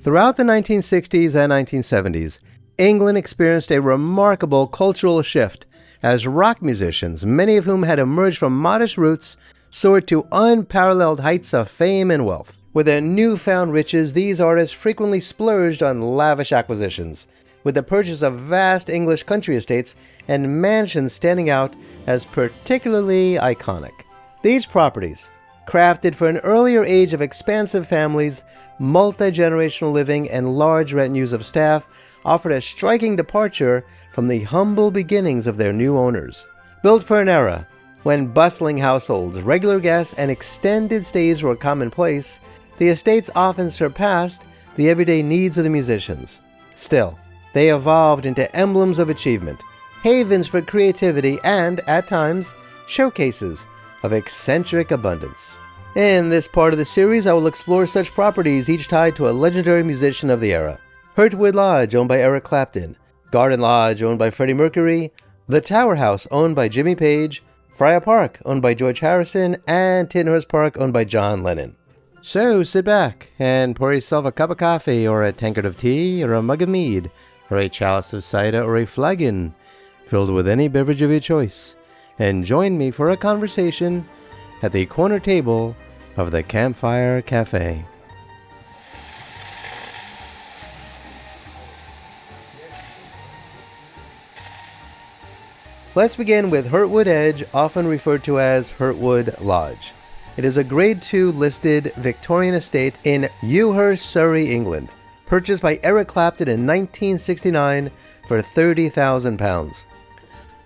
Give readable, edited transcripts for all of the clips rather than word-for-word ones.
Throughout the 1960s and 1970s, England experienced a remarkable cultural shift as rock musicians, many of whom had emerged from modest roots, soared to unparalleled heights of fame and wealth. With their newfound riches, these artists frequently splurged on lavish acquisitions, with the purchase of vast English country estates and mansions standing out as particularly iconic. These properties, crafted for an earlier age of expansive families, multi-generational living, and large retinues of staff, offered a striking departure from the humble beginnings of their new owners. Built for an era when bustling households, regular guests, and extended stays were commonplace, the estates often surpassed the everyday needs of the musicians. Still, they evolved into emblems of achievement, havens for creativity, and, at times, showcases of eccentric abundance. In this part of the series, I will explore such properties, each tied to a legendary musician of the era. Hurtwood Lodge, owned by Eric Clapton; Garden Lodge, owned by Freddie Mercury; the Tower House, owned by Jimmy Page; Friar Park, owned by George Harrison; and Tittenhurst Park, owned by John Lennon. So sit back and pour yourself a cup of coffee, or a tankard of tea, or a mug of mead, or a chalice of cider, or a flagon filled with any beverage of your choice, and join me for a conversation at the corner table of the Campfire Cafe. Let's begin with Hurtwood Edge, often referred to as Hurtwood Lodge. It is a Grade II listed Victorian estate in Ewhurst, Surrey, England, purchased by Eric Clapton in 1969 for £30,000.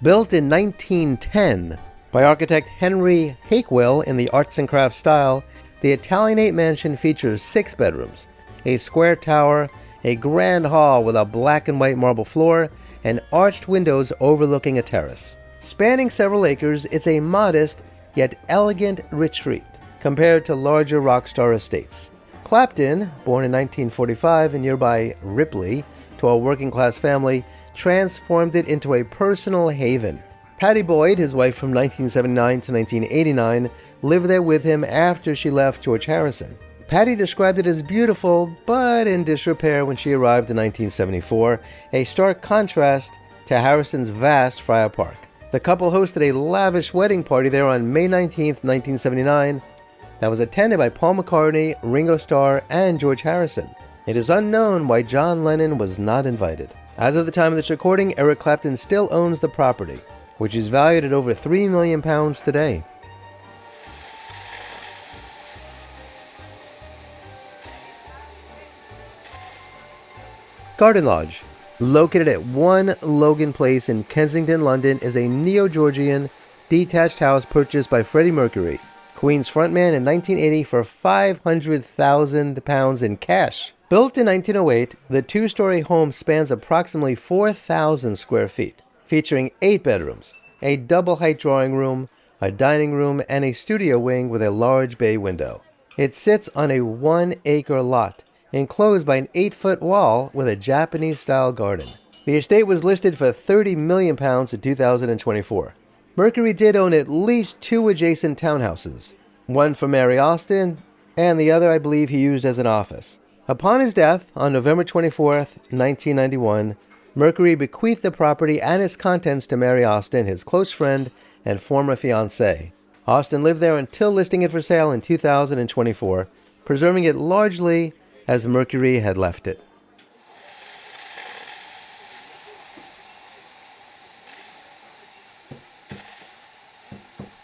Built in 1910 by architect Henry Hakewell in the arts and crafts style, the Italianate mansion features 6 bedrooms, a square tower, a grand hall with a black and white marble floor, and arched windows overlooking a terrace. Spanning several acres, it's a modest yet elegant retreat compared to larger rock star estates. Clapton, born in 1945 in nearby Ripley to a working-class family, transformed it into a personal haven. Patty Boyd, his wife from 1979 to 1989, lived there with him after she left George Harrison. Patty described it as beautiful, but in disrepair when she arrived in 1974, a stark contrast to Harrison's vast Friar Park. The couple hosted a lavish wedding party there on May 19, 1979, that was attended by Paul McCartney, Ringo Starr, and George Harrison. It is unknown why John Lennon was not invited. As of the time of this recording, Eric Clapton still owns the property, which is valued at over £3 million today. Garden Lodge, located at 1 Logan Place in Kensington, London, is a neo-Georgian detached house purchased by Freddie Mercury, Queen's frontman, in 1980 for £500,000 in cash. Built in 1908, the 2-story home spans approximately 4,000 square feet, featuring 8 bedrooms, a double-height drawing room, a dining room, and a studio wing with a large bay window. It sits on a 1-acre lot, enclosed by an 8-foot wall with a Japanese-style garden. The estate was listed for £30 million in 2024. Mercury did own at least 2 adjacent townhouses, one for Mary Austin, and the other I believe he used as an office. Upon his death, on November 24, 1991, Mercury bequeathed the property and its contents to Mary Austin, his close friend and former fiancée. Austin lived there until listing it for sale in 2024, preserving it largely as Mercury had left it.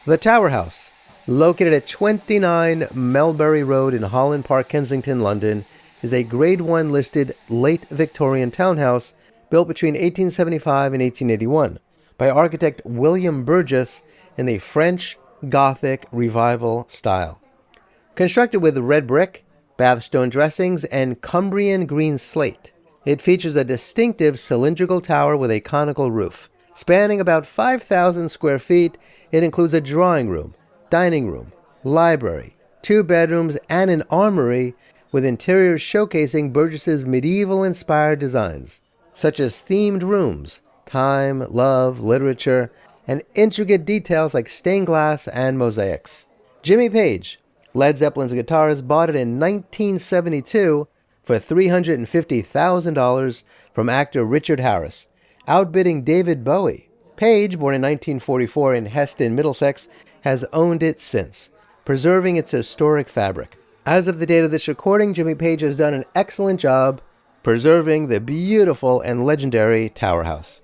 The Tower House, located at 29 Melbury Road in Holland Park, Kensington, London, is a Grade I listed late Victorian townhouse built between 1875 and 1881 by architect William Burgess in the French Gothic Revival style. Constructed with red brick, bath stone dressings, and Cumbrian green slate, it features a distinctive cylindrical tower with a conical roof. Spanning about 5,000 square feet, it includes a drawing room, dining room, library, 2 bedrooms, and an armory with interiors showcasing Burgess's medieval-inspired designs, such as themed rooms, time, love, literature, and intricate details like stained glass and mosaics. Jimmy Page, Led Zeppelin's guitarist, bought it in 1972 for $350,000 from actor Richard Harris, outbidding David Bowie. Page, born in 1944 in Heston, Middlesex, has owned it since, preserving its historic fabric. As of the date of this recording, Jimmy Page has done an excellent job preserving the beautiful and legendary Tower House.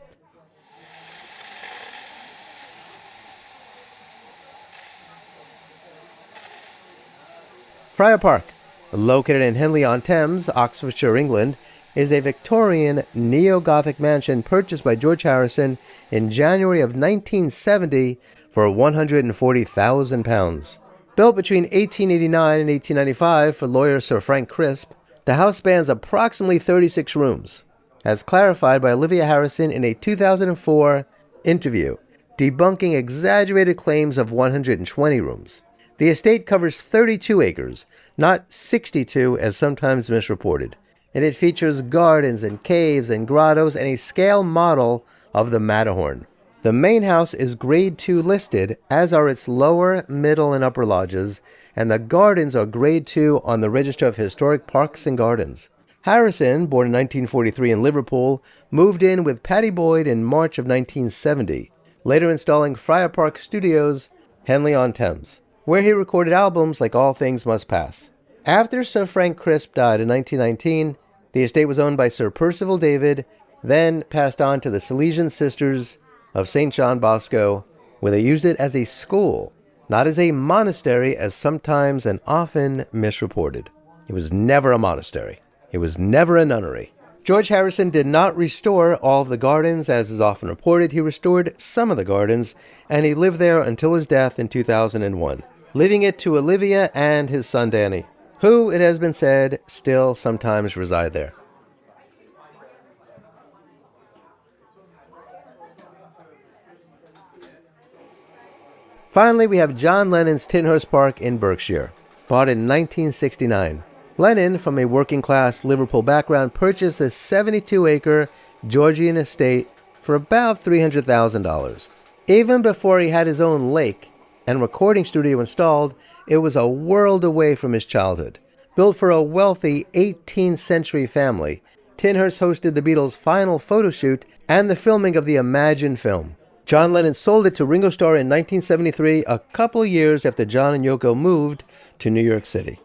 Friar Park, located in Henley-on-Thames, Oxfordshire, England, is a Victorian neo-Gothic mansion purchased by George Harrison in January of 1970 for £140,000. Built between 1889 and 1895 for lawyer Sir Frank Crisp, the house spans approximately 36 rooms, as clarified by Olivia Harrison in a 2004 interview, debunking exaggerated claims of 120 rooms. The estate covers 32 acres, not 62 as sometimes misreported, and it features gardens and caves and grottos and a scale model of the Matterhorn. The main house is Grade 2 listed, as are its lower, middle, and upper lodges, and the gardens are Grade 2 on the Register of Historic Parks and Gardens. Harrison, born in 1943 in Liverpool, moved in with Patty Boyd in March of 1970, later installing Friar Park Studios, Henley-on-Thames, where he recorded albums like All Things Must Pass. After Sir Frank Crisp died in 1919, the estate was owned by Sir Percival David, then passed on to the Salesian Sisters of St. John Bosco, where they used it as a school, not as a monastery as sometimes and often misreported. It was never a monastery. It was never a nunnery. George Harrison did not restore all of the gardens, as is often reported. He restored some of the gardens, and he lived there until his death in 2001, leaving it to Olivia and his son Danny, who, it has been said, still sometimes reside there. Finally, we have John Lennon's Tinhurst Park in Berkshire, bought in 1969. Lennon, from a working-class Liverpool background, purchased this 72-acre Georgian estate for about $300,000. Even before he had his own lake and recording studio installed, it was a world away from his childhood. Built for a wealthy 18th century family, Tinhurst hosted the Beatles' final photo shoot and the filming of the Imagine film. John Lennon sold it to Ringo Starr in 1973, a couple years after John and Yoko moved to New York City.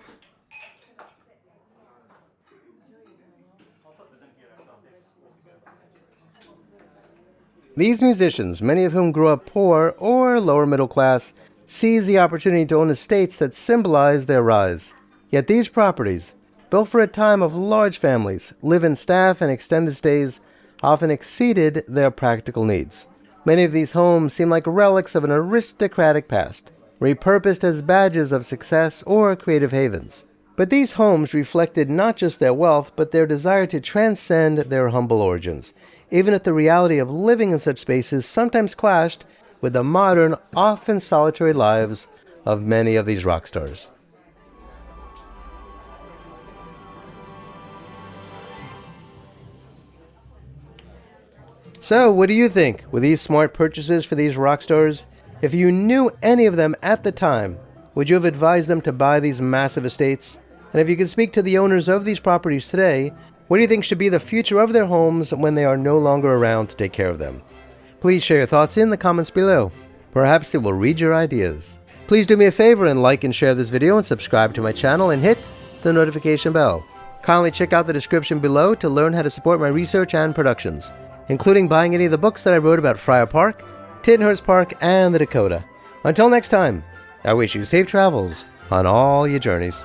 These musicians, many of whom grew up poor or lower middle class, seized the opportunity to own estates that symbolized their rise. Yet these properties, built for a time of large families, live-in staff, and extended stays, often exceeded their practical needs. Many of these homes seem like relics of an aristocratic past, repurposed as badges of success or creative havens. But these homes reflected not just their wealth, but their desire to transcend their humble origins, even if the reality of living in such spaces sometimes clashed with the modern, often solitary lives of many of these rock stars. So, what do you think? Were these smart purchases for these rock stars? If you knew any of them at the time, would you have advised them to buy these massive estates? And if you could speak to the owners of these properties today, what do you think should be the future of their homes when they are no longer around to take care of them? Please share your thoughts in the comments below. Perhaps it will read your ideas. Please do me a favor and like and share this video and subscribe to my channel and hit the notification bell. Kindly check out the description below to learn how to support my research and productions, including buying any of the books that I wrote about Friar Park, Tinhurst Park, and the Dakota. Until next time, I wish you safe travels on all your journeys.